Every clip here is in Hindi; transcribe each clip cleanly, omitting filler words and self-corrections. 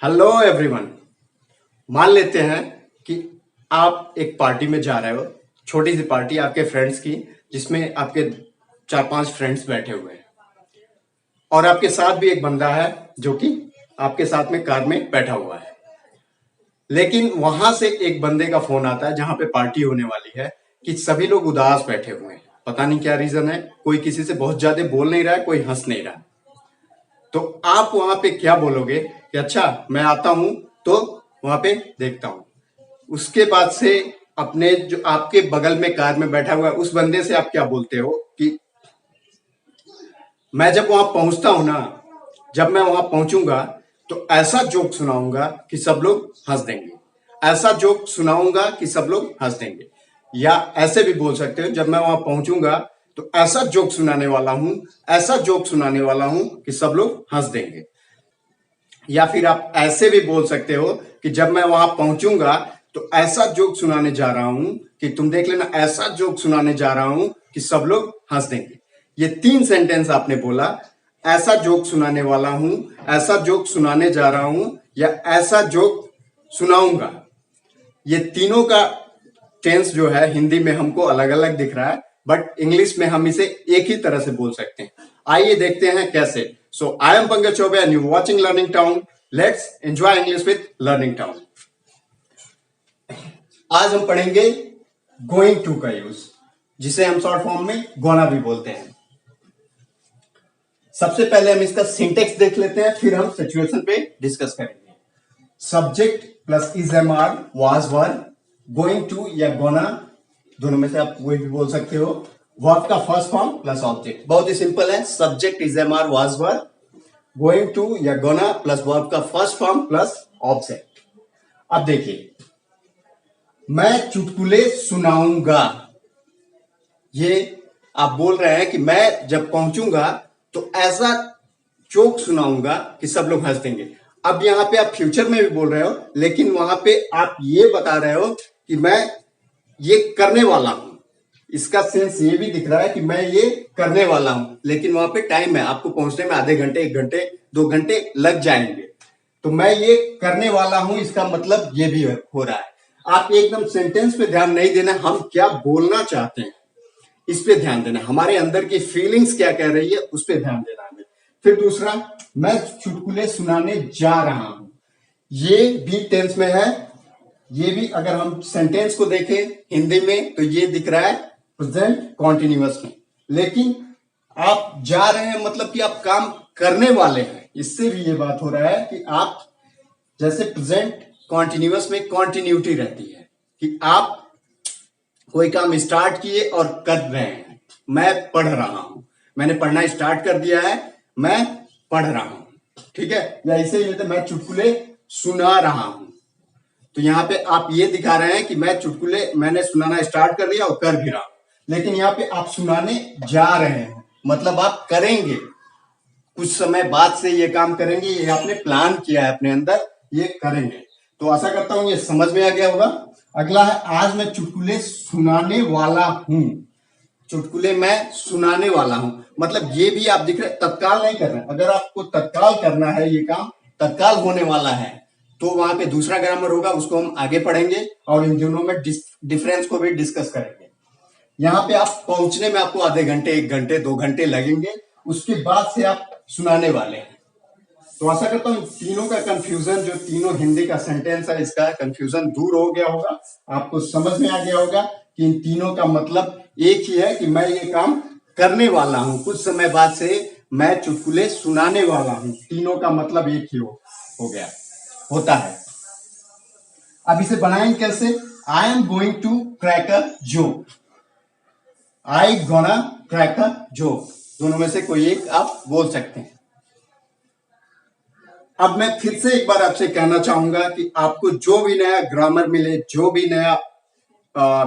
Hello everyone. मान लेते हैं कि आप एक पार्टी में जा रहे हो, छोटी सी पार्टी आपके फ्रेंड्स की, जिसमें आपके 4-5 फ्रेंड्स बैठे हुए हैं और आपके साथ भी एक बंदा है जो कि आपके साथ में कार में बैठा हुआ है। लेकिन वहां से एक बंदे का फोन आता है जहां पे पार्टी होने वाली है कि सभी लोग उदास बैठे हुए हैं। पता नहीं क्या रीजन है, कोई किसी से बहुत ज्यादा बोल नहीं रहा है, कोई हंस नहीं रहा। तो आप वहां पे क्या बोलोगे कि अच्छा मैं आता हूं तो वहां पे देखता हूं। उसके बाद से अपने जो आपके बगल में कार में बैठा हुआ है उस बंदे से आप क्या बोलते हो कि मैं जब वहां पहुंचता हूं ना, जब मैं वहां पहुंचूंगा तो ऐसा जोक सुनाऊंगा कि सब लोग हंस देंगे। ऐसा जोक सुनाऊंगा कि सब लोग हंस देंगे। या ऐसे भी बोल सकते हो, जब मैं वहां पहुंचूंगा तो ऐसा जोक सुनाने वाला हूं, ऐसा जोक सुनाने वाला हूं कि सब लोग हंस देंगे। या फिर आप ऐसे भी बोल सकते हो कि जब मैं वहां पहुंचूंगा तो ऐसा जोक सुनाने जा रहा हूं कि तुम देख लेना, ऐसा जोक सुनाने जा रहा हूं कि सब लोग हंस देंगे। ये 3 सेंटेंस आपने बोला। ऐसा जोक सुनाने वाला हूं, ऐसा जोक सुनाने जा रहा हूं या ऐसा जोक सुनाऊंगा। ये तीनों का टेंस जो है हिंदी में हमको अलग अलग दिख रहा है, बट इंग्लिश में हम इसे एक ही तरह से बोल सकते हैं। आइए देखते हैं कैसे। So I am Pankaj Choubey and you watching Learning Town. Let's enjoy English with Learning Town. आज हम पढ़ेंगे गोइंग टू का यूज, जिसे हम शॉर्ट फॉर्म में गोना भी बोलते हैं। सबसे पहले हम इसका सिंटेक्स देख लेते हैं, फिर हम सिचुएशन पे डिस्कस करेंगे। Subject plus is am are was were, going to या गोना दोनों में से आप कोई भी बोल सकते हो। वर्ब का फर्स्ट फॉर्म प्लस ऑब्जेक्ट, बहुत ही सिंपल है। Subject is am are was were, going to या गोना प्लस वर्ब का फर्स्ट फॉर्म प्लस ऑब्जेक्ट। अब देखिए, मैं चुटकुले सुनाऊंगा। ये आप बोल रहे हैं कि मैं जब पहुंचूंगा तो ऐसा जोक सुनाऊंगा कि सब लोग हंस देंगे। अब यहां पे आप फ्यूचर में भी बोल रहे हो, लेकिन वहां पे आप ये बता रहे हो कि मैं ये करने वाला हूं। इसका सेंस ये भी दिख रहा है कि मैं ये करने वाला हूं, लेकिन वहां पे टाइम है, आपको पहुंचने में आधे घंटे, 1 घंटे, 2 घंटे लग जाएंगे। तो मैं ये करने वाला हूं, इसका मतलब ये भी हो रहा है। आप एकदम सेंटेंस पे ध्यान नहीं देना, हम क्या बोलना चाहते हैं इस पे ध्यान देना, हमारे अंदर की फीलिंग्स क्या कह रही है उस पे ध्यान देना हमें। फिर दूसरा, मैं चुटकुले सुनाने जा रहा हूं। ये भी टेंस में है। ये भी अगर हम सेंटेंस को देखें हिंदी में तो ये दिख रहा है प्रेजेंट कॉन्टिन्यूअस में, लेकिन आप जा रहे हैं मतलब कि आप काम करने वाले हैं। इससे भी ये बात हो रहा है कि आप, जैसे प्रेजेंट कॉन्टिन्यूअस में कॉन्टिन्यूटी रहती है कि आप कोई काम स्टार्ट किए और कर रहे हैं। मैं पढ़ रहा हूं, मैंने पढ़ना स्टार्ट कर दिया है, मैं पढ़ रहा हूं। ठीक है, या ऐसे ही लेते, मैं चुटकुले सुना रहा हूं। तो यहां पे आप ये दिखा रहे हैं कि मैं चुटकुले मैंने सुनाना स्टार्ट कर दिया और कर भी रहा हूं, लेकिन यहाँ पे आप सुनाने जा रहे हैं मतलब आप करेंगे, कुछ समय बाद से ये काम करेंगे, ये आपने प्लान किया है अपने अंदर, ये करेंगे। तो आशा करता हूं ये समझ में आ गया होगा। अगला है, आज मैं चुटकुले सुनाने वाला हूं। चुटकुले मैं सुनाने वाला हूं, मतलब ये भी आप दिख रहे, तत्काल नहीं कर रहे। अगर आपको तत्काल करना है, ये काम तत्काल होने वाला है, तो वहां पे दूसरा ग्रामर होगा, उसको हम आगे पढ़ेंगे और इन दोनों में डिफरेंस को भी डिस्कस करेंगे। यहाँ पे आप पहुंचने में आपको आधे घंटे, 1 घंटे, 2 घंटे लगेंगे, उसके बाद से आप सुनाने वाले हैं। तो आशा करता हूँ तीनों का कंफ्यूजन, जो तीनों हिंदी का सेंटेंस है, इसका कंफ्यूजन दूर हो गया होगा, आपको समझ में आ गया होगा कि इन तीनों का मतलब एक ही है कि मैं ये काम करने वाला हूं, कुछ समय बाद से मैं चुटकुले सुनाने वाला हूं। तीनों का मतलब एक ही हो गया, होता है। अब इसे बनाएंगे कैसे? I am going to crack a joke, I gonna crack a joke, दोनों में से कोई एक आप बोल सकते हैं। अब मैं फिर से एक बार आपसे कहना चाहूंगा कि आपको जो भी नया ग्रामर मिले, जो भी नया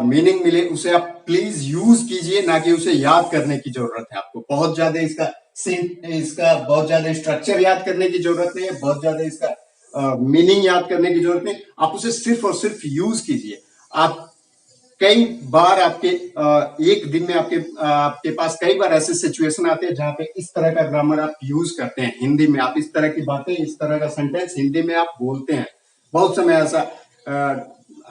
मीनिंग मिले, उसे आप प्लीज यूज कीजिए, ना कि उसे याद करने की जरूरत है। आपको बहुत ज्यादा इसका बहुत ज्यादा स्ट्रक्चर याद करने की जरूरत नहीं है, बहुत ज्यादा इसका मीनिंग याद करने की जरूरत नहीं। आप उसे सिर्फ और सिर्फ यूज कीजिए। आप कई बार आपके एक दिन में आपके पास कई बार ऐसे सिचुएशन आते हैं जहां पे इस तरह का ग्रामर आप यूज करते हैं हिंदी में। आप इस तरह की बातें, इस तरह का सेंटेंस हिंदी में आप बोलते हैं। बहुत समय ऐसा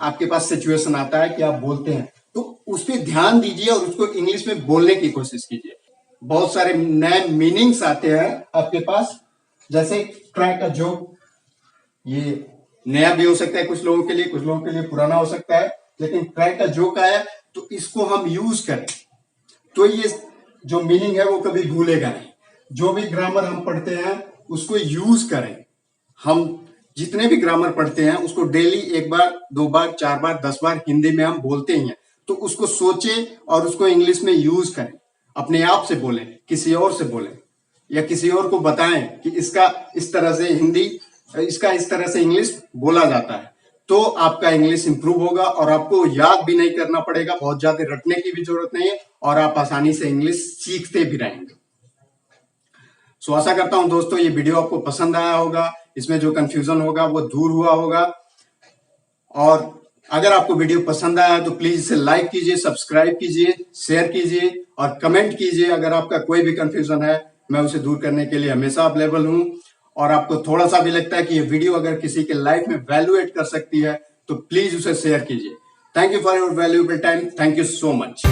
आपके पास सिचुएशन आता है कि आप बोलते हैं, तो उस पर ध्यान दीजिए और उसको इंग्लिश में बोलने की कोशिश कीजिए। बहुत सारे नए मीनिंग्स आते हैं आपके पास, जैसे क्रैक अ जोक, ये नया भी हो सकता है कुछ लोगों के लिए, कुछ लोगों के लिए पुराना हो सकता है, लेकिन क्रैक का जोक आया तो इसको हम यूज करें तो ये जो मीनिंग है वो कभी भूलेगा नहीं। जो भी ग्रामर हम पढ़ते हैं उसको यूज करें। हम जितने भी ग्रामर पढ़ते हैं उसको डेली 1 बार 2 बार 4 बार 10 बार हिंदी में हम बोलते ही हैं, तो उसको सोचें और उसको इंग्लिश में यूज करें। अपने आप से बोलें, किसी और से बोलें, या किसी और को बताएं कि इसका इस तरह से हिंदी, इसका इस तरह से इंग्लिश बोला जाता है, तो आपका इंग्लिश इंप्रूव होगा और आपको याद भी नहीं करना पड़ेगा, बहुत ज्यादा रटने की भी जरूरत नहीं है और आप आसानी से इंग्लिश सीखते भी रहेंगे। सो आशा करता हूं दोस्तों ये वीडियो आपको पसंद आया होगा, इसमें जो कंफ्यूजन होगा वो दूर हुआ होगा। और अगर आपको वीडियो पसंद आया तो प्लीज इसे लाइक कीजिए, सब्सक्राइब कीजिए, शेयर कीजिए और कमेंट कीजिए। अगर आपका कोई भी कंफ्यूजन है मैं उसे दूर करने के लिए हमेशा अवेलेबल हूं। और आपको थोड़ा सा भी लगता है कि ये वीडियो अगर किसी के लाइफ में वैल्यू एड कर सकती है तो प्लीज उसे शेयर कीजिए। Thank you for your valuable time. Thank you so much.